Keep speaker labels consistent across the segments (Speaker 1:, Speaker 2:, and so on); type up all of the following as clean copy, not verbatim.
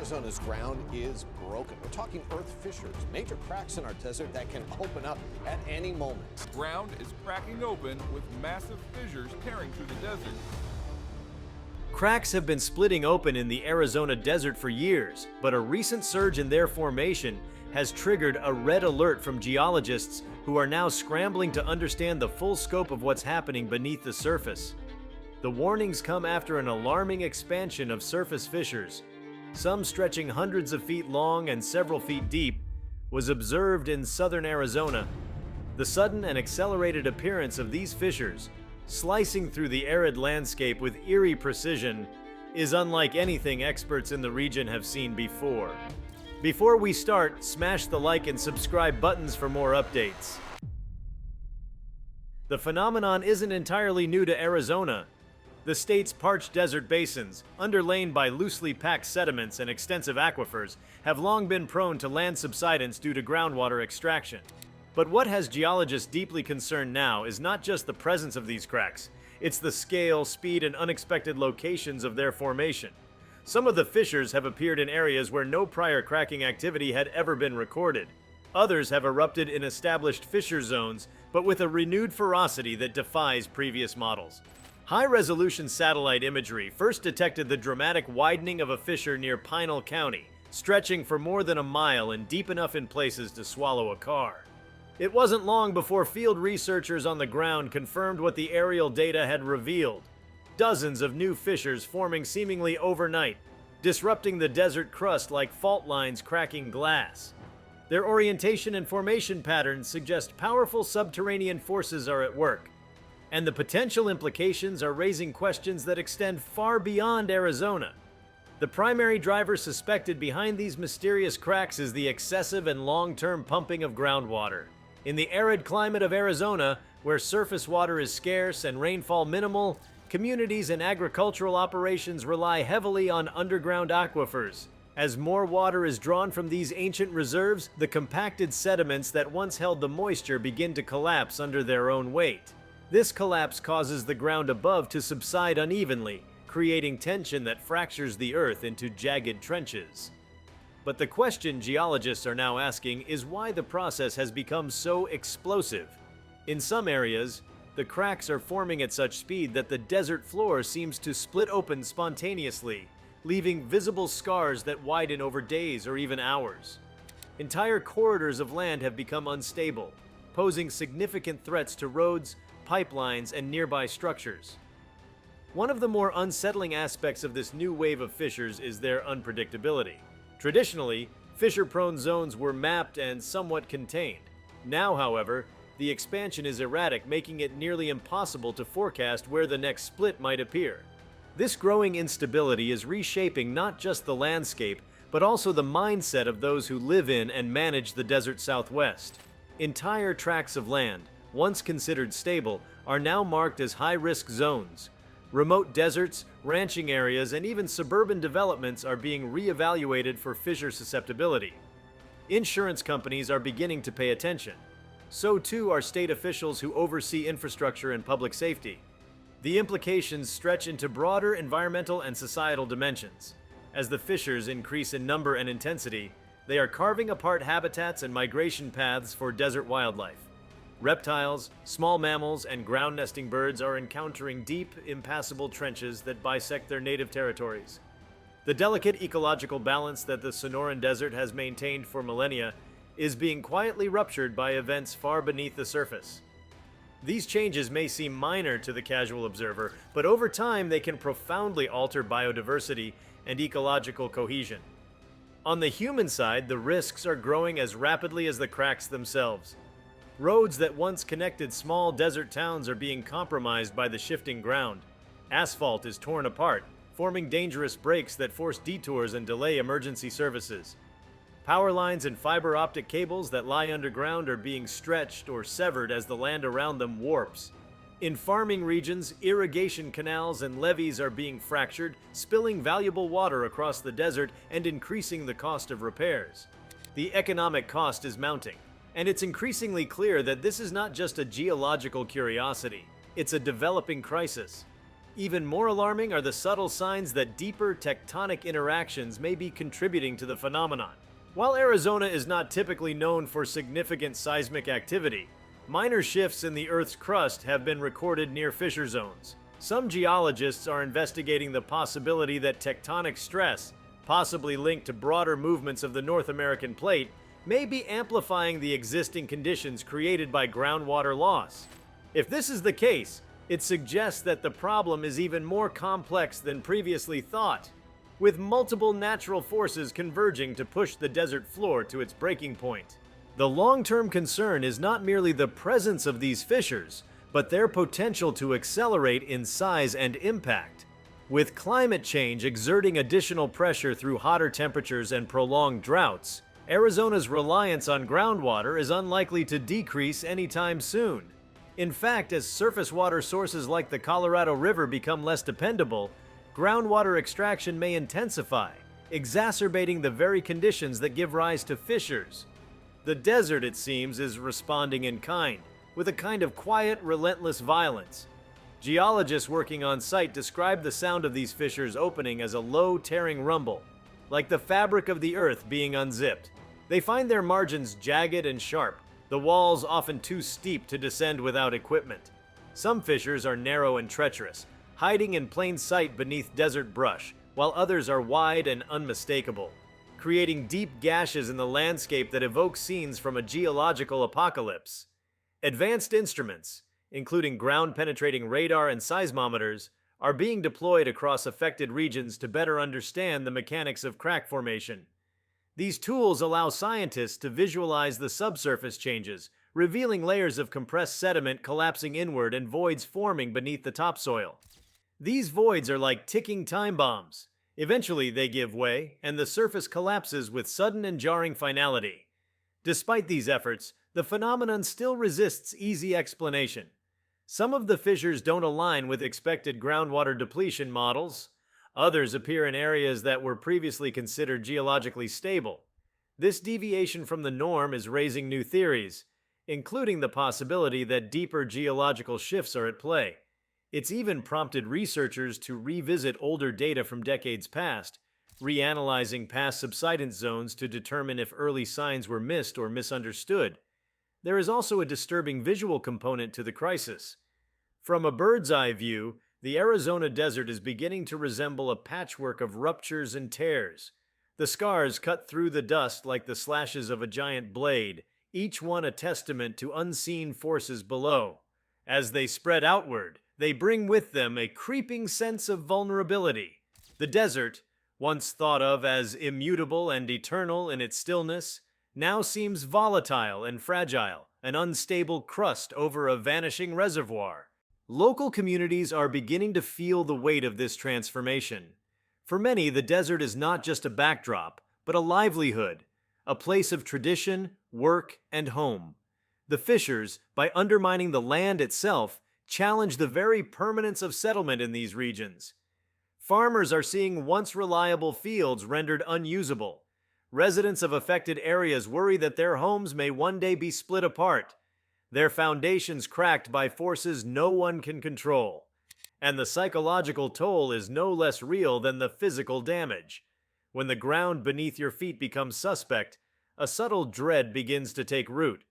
Speaker 1: Arizona's ground is broken. We're talking earth fissures, major cracks in our desert that can open up at any moment.
Speaker 2: Ground is cracking open with massive fissures tearing through the desert.
Speaker 3: Cracks have been splitting open in the Arizona desert for years, but a recent surge in their formation has triggered a red alert from geologists who are now scrambling to understand the full scope of what's happening beneath the surface. The warnings come after an alarming expansion of surface fissures, some stretching hundreds of feet long and several feet deep, was observed in southern Arizona. The sudden and accelerated appearance of these fissures, slicing through the arid landscape with eerie precision, is unlike anything experts in the region have seen before. Before we start, smash the like and subscribe buttons for more updates. The phenomenon isn't entirely new to Arizona. The state's parched desert basins, underlain by loosely packed sediments and extensive aquifers, have long been prone to land subsidence due to groundwater extraction. But what has geologists deeply concerned now is not just the presence of these cracks, it's the scale, speed, and unexpected locations of their formation. Some of the fissures have appeared in areas where no prior cracking activity had ever been recorded. Others have erupted in established fissure zones, but with a renewed ferocity that defies previous models. High-resolution satellite imagery first detected the dramatic widening of a fissure near Pinal County, stretching for more than a mile and deep enough in places to swallow a car. It wasn't long before field researchers on the ground confirmed what the aerial data had revealed. Dozens of new fissures forming seemingly overnight, disrupting the desert crust like fault lines cracking glass. Their orientation and formation patterns suggest powerful subterranean forces are at work, and the potential implications are raising questions that extend far beyond Arizona. The primary driver suspected behind these mysterious cracks is the excessive and long-term pumping of groundwater. In the arid climate of Arizona, where surface water is scarce and rainfall minimal, communities and agricultural operations rely heavily on underground aquifers. As more water is drawn from these ancient reserves, the compacted sediments that once held the moisture begin to collapse under their own weight. This collapse causes the ground above to subside unevenly, creating tension that fractures the earth into jagged trenches. But the question geologists are now asking is why the process has become so explosive. In some areas, the cracks are forming at such speed that the desert floor seems to split open spontaneously, leaving visible scars that widen over days or even hours. Entire corridors of land have become unstable, posing significant threats to roads, pipelines, and nearby structures. One of the more unsettling aspects of this new wave of fissures is their unpredictability. Traditionally, fissure-prone zones were mapped and somewhat contained. Now, however, the expansion is erratic, making it nearly impossible to forecast where the next split might appear. This growing instability is reshaping not just the landscape, but also the mindset of those who live in and manage the desert Southwest. Entire tracts of land, once considered stable, are now marked as high-risk zones. Remote deserts, ranching areas, and even suburban developments are being re-evaluated for fissure susceptibility. Insurance companies are beginning to pay attention. So too are state officials who oversee infrastructure and public safety. The implications stretch into broader environmental and societal dimensions. As the fissures increase in number and intensity, they are carving apart habitats and migration paths for desert wildlife. Reptiles, small mammals, and ground-nesting birds are encountering deep, impassable trenches that bisect their native territories. The delicate ecological balance that the Sonoran Desert has maintained for millennia is being quietly ruptured by events far beneath the surface. These changes may seem minor to the casual observer, but over time they can profoundly alter biodiversity and ecological cohesion. On the human side, the risks are growing as rapidly as the cracks themselves. Roads that once connected small desert towns are being compromised by the shifting ground. Asphalt is torn apart, forming dangerous breaks that force detours and delay emergency services. Power lines and fiber optic cables that lie underground are being stretched or severed as the land around them warps. In farming regions, irrigation canals and levees are being fractured, spilling valuable water across the desert and increasing the cost of repairs. The economic cost is mounting. And it's increasingly clear that this is not just a geological curiosity, it's a developing crisis. Even more alarming are the subtle signs that deeper tectonic interactions may be contributing to the phenomenon. While Arizona is not typically known for significant seismic activity, minor shifts in the Earth's crust have been recorded near fissure zones. Some geologists are investigating the possibility that tectonic stress, possibly linked to broader movements of the North American plate, may be amplifying the existing conditions created by groundwater loss. If this is the case, it suggests that the problem is even more complex than previously thought, with multiple natural forces converging to push the desert floor to its breaking point. The long-term concern is not merely the presence of these fissures, but their potential to accelerate in size and impact. With climate change exerting additional pressure through hotter temperatures and prolonged droughts, Arizona's reliance on groundwater is unlikely to decrease anytime soon. In fact, as surface water sources like the Colorado River become less dependable, groundwater extraction may intensify, exacerbating the very conditions that give rise to fissures. The desert, it seems, is responding in kind, with a kind of quiet, relentless violence. Geologists working on site describe the sound of these fissures opening as a low, tearing rumble, like the fabric of the earth being unzipped. They find their margins jagged and sharp, the walls often too steep to descend without equipment. Some fissures are narrow and treacherous, hiding in plain sight beneath desert brush, while others are wide and unmistakable, creating deep gashes in the landscape that evoke scenes from a geological apocalypse. Advanced instruments, including ground-penetrating radar and seismometers, are being deployed across affected regions to better understand the mechanics of crack formation. These tools allow scientists to visualize the subsurface changes, revealing layers of compressed sediment collapsing inward and voids forming beneath the topsoil. These voids are like ticking time bombs. Eventually they give way, and the surface collapses with sudden and jarring finality. Despite these efforts, the phenomenon still resists easy explanation. Some of the fissures don't align with expected groundwater depletion models. Others appear in areas that were previously considered geologically stable. This deviation from the norm is raising new theories, including the possibility that deeper geological shifts are at play. It's even prompted researchers to revisit older data from decades past, reanalyzing past subsidence zones to determine if early signs were missed or misunderstood. There is also a disturbing visual component to the crisis. From a bird's-eye view, the Arizona desert is beginning to resemble a patchwork of ruptures and tears. The scars cut through the dust like the slashes of a giant blade, each one a testament to unseen forces below. As they spread outward, they bring with them a creeping sense of vulnerability. The desert, once thought of as immutable and eternal in its stillness, now seems volatile and fragile, an unstable crust over a vanishing reservoir. Local communities are beginning to feel the weight of this transformation. For many, the desert is not just a backdrop, but a livelihood, a place of tradition, work, and home. The fissures, by undermining the land itself, challenge the very permanence of settlement in these regions. Farmers are seeing once reliable fields rendered unusable. Residents of affected areas worry that their homes may one day be split apart, their foundations cracked by forces no one can control. And the psychological toll is no less real than the physical damage. When the ground beneath your feet becomes suspect, a subtle dread begins to take root.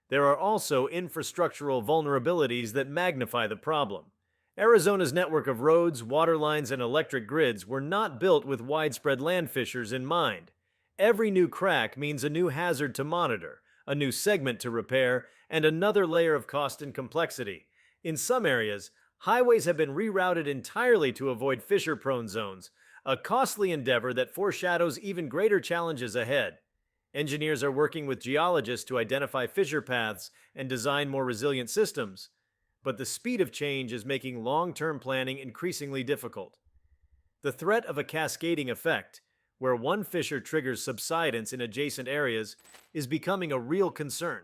Speaker 3: There are also infrastructural vulnerabilities that magnify the problem. Arizona's network of roads, water lines, and electric grids were not built with widespread land fissures in mind. Every new crack means a new hazard to monitor, a new segment to repair, and another layer of cost and complexity. In some areas, highways have been rerouted entirely to avoid fissure-prone zones, a costly endeavor that foreshadows even greater challenges ahead. Engineers are working with geologists to identify fissure paths and design more resilient systems, but the speed of change is making long-term planning increasingly difficult. The threat of a cascading effect, where one fissure triggers subsidence in adjacent areas, is becoming a real concern.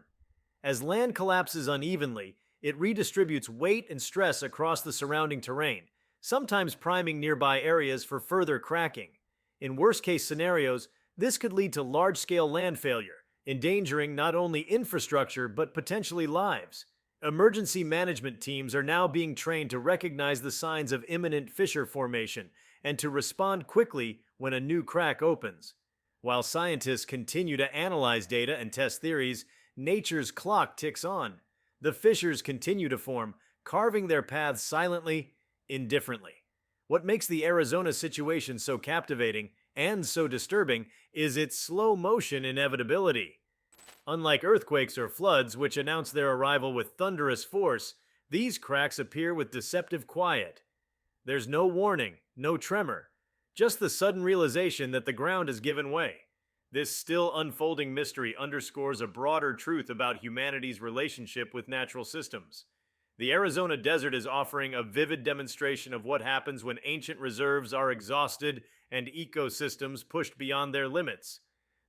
Speaker 3: As land collapses unevenly, it redistributes weight and stress across the surrounding terrain, sometimes priming nearby areas for further cracking. In worst-case scenarios, this could lead to large-scale land failure, endangering not only infrastructure but potentially lives. Emergency management teams are now being trained to recognize the signs of imminent fissure formation and to respond quickly when a new crack opens. While scientists continue to analyze data and test theories, nature's clock ticks on. The fissures continue to form, carving their paths silently, indifferently. What makes the Arizona situation so captivating and so disturbing is its slow motion inevitability. Unlike earthquakes or floods, which announce their arrival with thunderous force, these cracks appear with deceptive quiet. There's no warning, no tremor, just the sudden realization that the ground has given way. This still unfolding mystery underscores a broader truth about humanity's relationship with natural systems. The Arizona desert is offering a vivid demonstration of what happens when ancient reserves are exhausted and ecosystems pushed beyond their limits.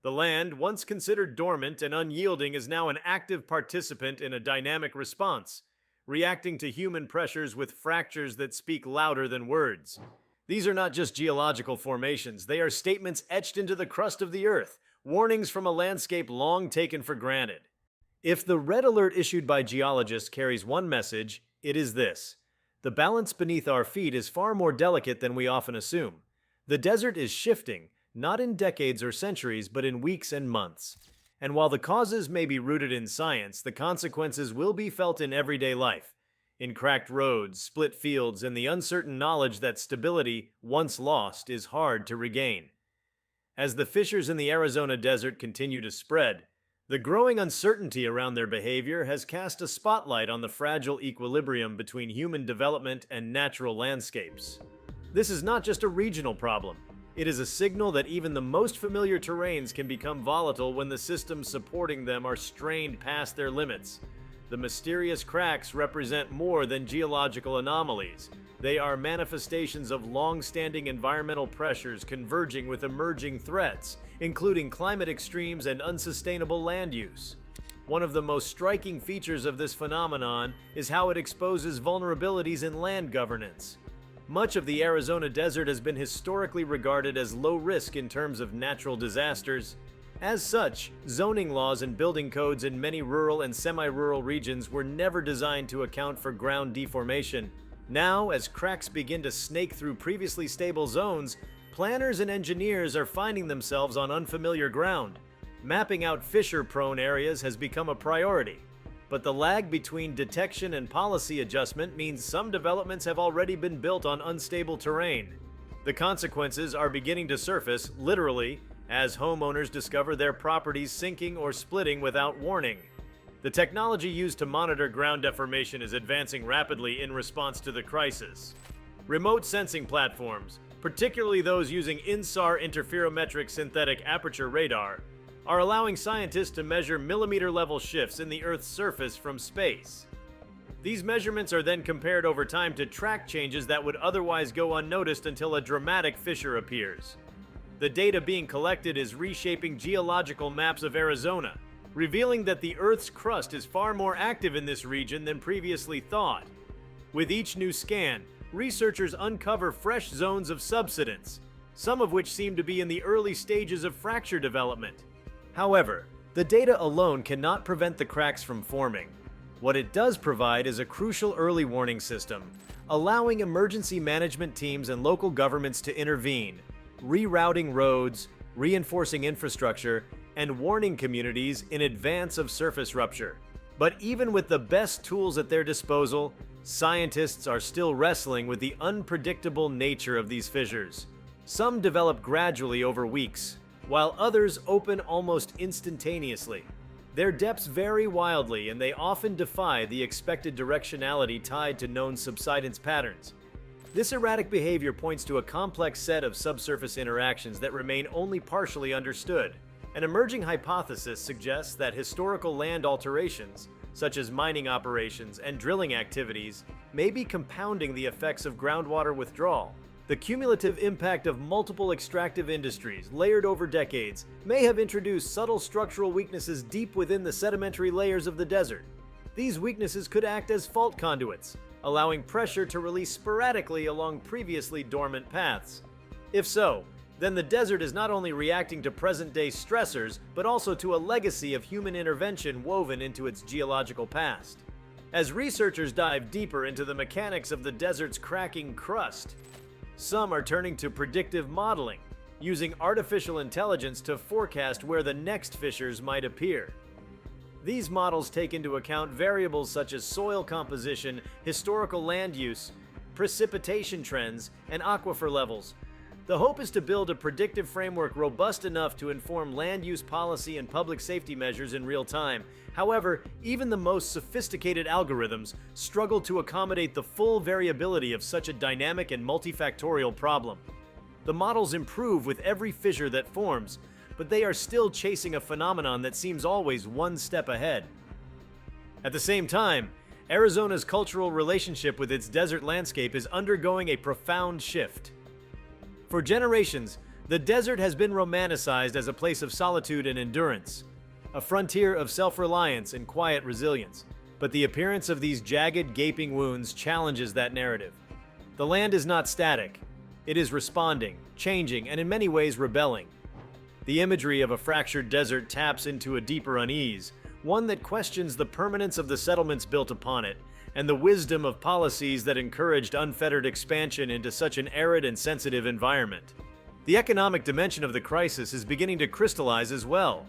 Speaker 3: The land, once considered dormant and unyielding, is now an active participant in a dynamic response, reacting to human pressures with fractures that speak louder than words. These are not just geological formations, they are statements etched into the crust of the earth, warnings from a landscape long taken for granted. If the red alert issued by geologists carries one message, it is this: the balance beneath our feet is far more delicate than we often assume. The desert is shifting, not in decades or centuries, but in weeks and months. And while the causes may be rooted in science, the consequences will be felt in everyday life, in cracked roads, split fields, and the uncertain knowledge that stability, once lost, is hard to regain. As the fissures in the Arizona desert continue to spread, the growing uncertainty around their behavior has cast a spotlight on the fragile equilibrium between human development and natural landscapes. This is not just a regional problem. It is a signal that even the most familiar terrains can become volatile when the systems supporting them are strained past their limits. The mysterious cracks represent more than geological anomalies. They are manifestations of long-standing environmental pressures converging with emerging threats, including climate extremes and unsustainable land use. One of the most striking features of this phenomenon is how it exposes vulnerabilities in land governance. Much of the Arizona desert has been historically regarded as low risk in terms of natural disasters. As such, zoning laws and building codes in many rural and semi-rural regions were never designed to account for ground deformation. Now, as cracks begin to snake through previously stable zones, planners and engineers are finding themselves on unfamiliar ground. Mapping out fissure-prone areas has become a priority. But the lag between detection and policy adjustment means some developments have already been built on unstable terrain. The consequences are beginning to surface, literally, as homeowners discover their properties sinking or splitting without warning. The technology used to monitor ground deformation is advancing rapidly in response to the crisis. Remote sensing platforms, particularly those using INSAR interferometric synthetic aperture radar, are allowing scientists to measure millimeter-level shifts in the Earth's surface from space. These measurements are then compared over time to track changes that would otherwise go unnoticed until a dramatic fissure appears. The data being collected is reshaping geological maps of Arizona, revealing that the Earth's crust is far more active in this region than previously thought. With each new scan, researchers uncover fresh zones of subsidence, some of which seem to be in the early stages of fracture development. However, the data alone cannot prevent the cracks from forming. What it does provide is a crucial early warning system, allowing emergency management teams and local governments to intervene, rerouting roads, reinforcing infrastructure, and warning communities in advance of surface rupture. But even with the best tools at their disposal, scientists are still wrestling with the unpredictable nature of these fissures. Some develop gradually over weeks, while others open almost instantaneously. Their depths vary wildly, and they often defy the expected directionality tied to known subsidence patterns. This erratic behavior points to a complex set of subsurface interactions that remain only partially understood. An emerging hypothesis suggests that historical land alterations, such as mining operations and drilling activities, may be compounding the effects of groundwater withdrawal. The cumulative impact of multiple extractive industries, layered over decades, may have introduced subtle structural weaknesses deep within the sedimentary layers of the desert. These weaknesses could act as fault conduits, allowing pressure to release sporadically along previously dormant paths. If so, then the desert is not only reacting to present-day stressors, but also to a legacy of human intervention woven into its geological past. as researchers dive deeper into the mechanics of the desert's cracking crust. Some are turning to predictive modeling, using artificial intelligence to forecast where the next fissures might appear. These models take into account variables such as soil composition, historical land use, precipitation trends, and aquifer levels. The hope is to build a predictive framework robust enough to inform land use policy and public safety measures in real time. However, even the most sophisticated algorithms struggle to accommodate the full variability of such a dynamic and multifactorial problem. The models improve with every fissure that forms, but they are still chasing a phenomenon that seems always one step ahead. At the same time, Arizona's cultural relationship with its desert landscape is undergoing a profound shift. For generations, the desert has been romanticized as a place of solitude and endurance, a frontier of self-reliance and quiet resilience. But the appearance of these jagged, gaping wounds challenges that narrative. The land is not static. It is responding, changing, and in many ways rebelling. The imagery of a fractured desert taps into a deeper unease, one that questions the permanence of the settlements built upon it, and the wisdom of policies that encouraged unfettered expansion into such an arid and sensitive environment. The economic dimension of the crisis is beginning to crystallize as well.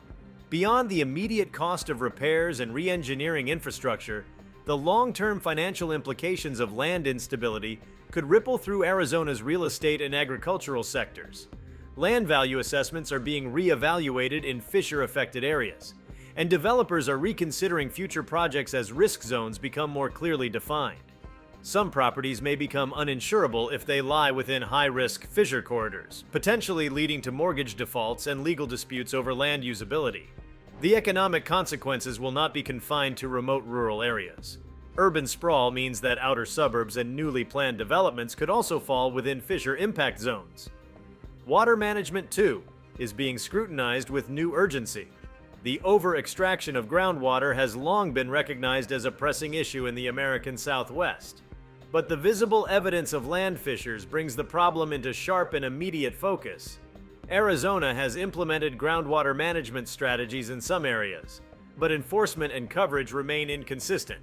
Speaker 3: Beyond the immediate cost of repairs and re-engineering infrastructure, the long-term financial implications of land instability could ripple through Arizona's real estate and agricultural sectors. Land value assessments are being re-evaluated in fissure-affected areas, and developers are reconsidering future projects as risk zones become more clearly defined. Some properties may become uninsurable if they lie within high-risk fissure corridors, potentially leading to mortgage defaults and legal disputes over land usability. The economic consequences will not be confined to remote rural areas. Urban sprawl means that outer suburbs and newly planned developments could also fall within fissure impact zones. Water management, too, is being scrutinized with new urgency. The over-extraction of groundwater has long been recognized as a pressing issue in the American Southwest. But the visible evidence of land fissures brings the problem into sharp and immediate focus. Arizona has implemented groundwater management strategies in some areas, but enforcement and coverage remain inconsistent.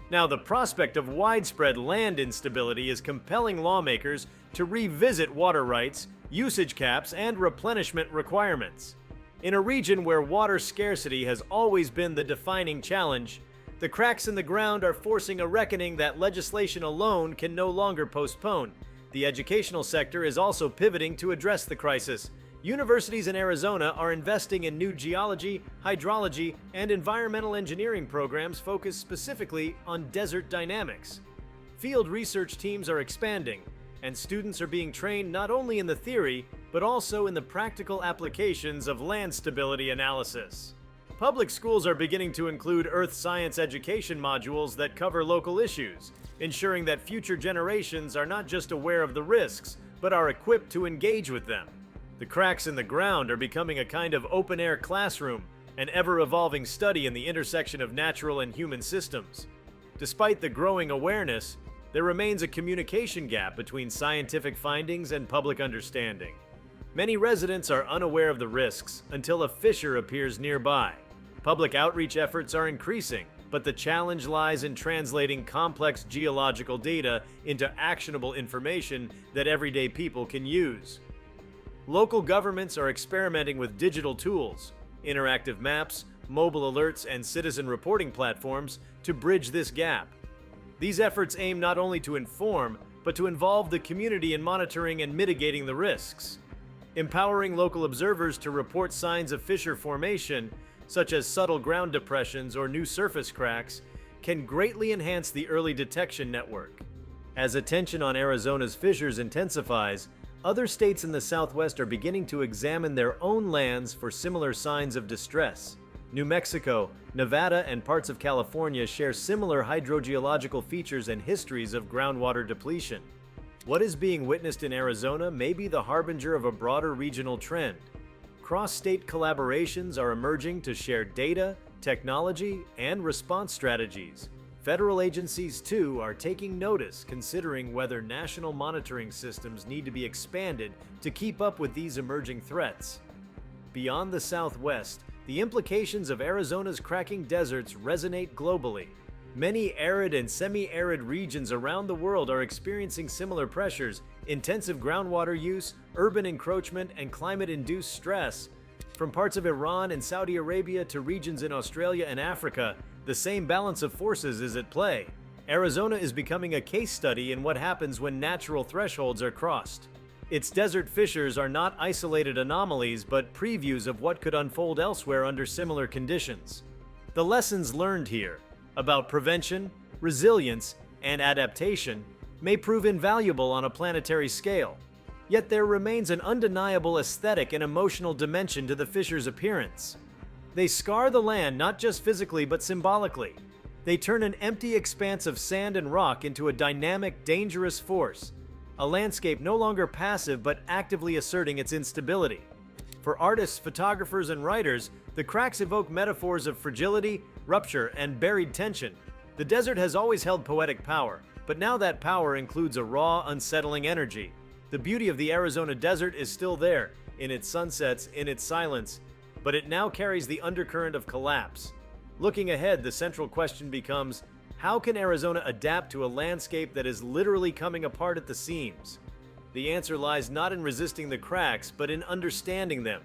Speaker 3: Now, the prospect of widespread land instability is compelling lawmakers to revisit water rights, usage caps, and replenishment requirements. In a region where water scarcity has always been the defining challenge, the cracks in the ground are forcing a reckoning that legislation alone can no longer postpone. The educational sector is also pivoting to address the crisis. Universities in Arizona are investing in new geology, hydrology, and environmental engineering programs focused specifically on desert dynamics. Field research teams are expanding, and students are being trained not only in the theory, but also in the practical applications of land stability analysis. Public schools are beginning to include earth science education modules that cover local issues, ensuring that future generations are not just aware of the risks, but are equipped to engage with them. The cracks in the ground are becoming a kind of open-air classroom, an ever-evolving study in the intersection of natural and human systems. Despite the growing awareness, there remains a communication gap between scientific findings and public understanding. Many residents are unaware of the risks until a fissure appears nearby. Public outreach efforts are increasing, but the challenge lies in translating complex geological data into actionable information that everyday people can use. Local governments are experimenting with digital tools, interactive maps, mobile alerts, and citizen reporting platforms to bridge this gap. These efforts aim not only to inform, but to involve the community in monitoring and mitigating the risks. Empowering local observers to report signs of fissure formation, such as subtle ground depressions or new surface cracks, can greatly enhance the early detection network. As attention on Arizona's fissures intensifies, other states in the Southwest are beginning to examine their own lands for similar signs of distress. New Mexico, Nevada, and parts of California share similar hydrogeological features and histories of groundwater depletion. What is being witnessed in Arizona may be the harbinger of a broader regional trend. Cross-state collaborations are emerging to share data, technology, and response strategies. Federal agencies, too, are taking notice, considering whether national monitoring systems need to be expanded to keep up with these emerging threats. Beyond the Southwest, the implications of Arizona's cracking deserts resonate globally. Many arid and semi-arid regions around the world are experiencing similar pressures: intensive groundwater use, urban encroachment, and climate-induced stress. From parts of Iran and Saudi Arabia to regions in Australia and Africa, the same balance of forces is at play. Arizona is becoming a case study in what happens when natural thresholds are crossed. Its desert fissures are not isolated anomalies, but previews of what could unfold elsewhere under similar conditions. The lessons learned here about prevention, resilience, and adaptation may prove invaluable on a planetary scale. Yet there remains an undeniable aesthetic and emotional dimension to the fissures' appearance. They scar the land not just physically but symbolically. They turn an empty expanse of sand and rock into a dynamic, dangerous force, a landscape no longer passive but actively asserting its instability. For artists, photographers, and writers, the cracks evoke metaphors of fragility, rupture, and buried tension. The desert has always held poetic power, but now that power includes a raw, unsettling energy. The beauty of the Arizona desert is still there, in its sunsets, in its silence, but it now carries the undercurrent of collapse. Looking ahead, the central question becomes, how can Arizona adapt to a landscape that is literally coming apart at the seams? The answer lies not in resisting the cracks, but in understanding them.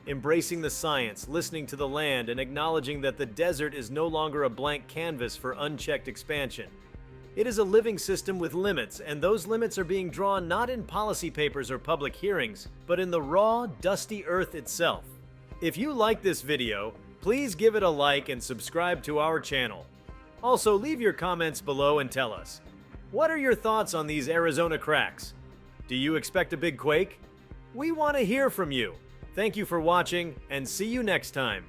Speaker 3: Embracing the science, listening to the land, and acknowledging that the desert is no longer a blank canvas for unchecked expansion. It is a living system with limits, and those limits are being drawn not in policy papers or public hearings, but in the raw, dusty earth itself. If you like this video, please give it a like and subscribe to our channel. Also, leave your comments below and tell us, what are your thoughts on these Arizona cracks? Do you expect a big quake? We want to hear from you. Thank you for watching, and see you next time.